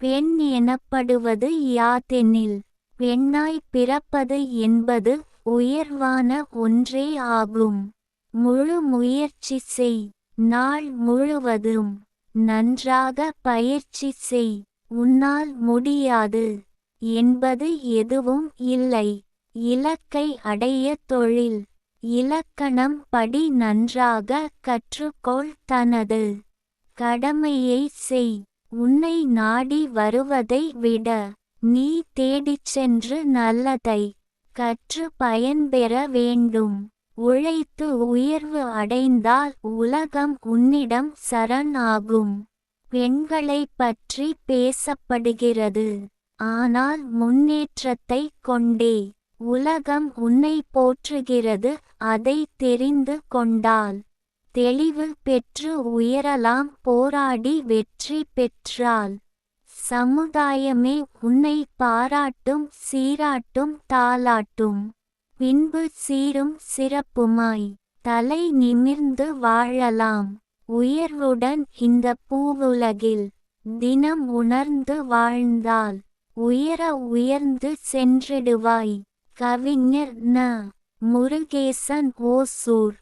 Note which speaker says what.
Speaker 1: பெண் எனப்படுவது யாதெனில், பெண்ணாய் பிறப்பது என்பது உயர்வான ஒன்றே ஆகும். முழு முயற்சி செய், நாள் முழுவதும் நன்றாக பயிற்சி செய், உன்னால் முடியாது என்பது எதுவும் இல்லை. இலக்கை அடைய தொழில் இலக்கணம் படி நன்றாக கற்றுக்கொள். தனது கடமையை செய். உன்னை நாடி வருவதை விட நீ தேடிச் சென்று நல்லதை கற்று பயன்பெற வேண்டும். உழைத்து உயர்வு அடைந்தால் உலகம் உன்னிடம் சரண் ஆகும். பெண்களைப் பற்றி பேசப்படுகிறது, ஆனால் முன்னேற்றத்தை கொண்டே உலகம் உன்னை போற்றுகிறது. அதை தெரிந்து கொண்டால் தெளிவு பெற்று உயரலாம். போராடி வெற்றி பெற்றால் சமுதாயமே உன்னை பாராட்டும், சீராட்டும், தாலாட்டும். பின்பு சீரும் சிறப்புமாய் தலை நிமிர்ந்து வாழலாம். உயர்வுடன் இந்த பூவுலகில் தினம் உணர்ந்து வாழ்ந்தால் உயர உயர்ந்து சென்றிடுவாய். கவிஞர் ந. முருகேசன், ஓசூர்.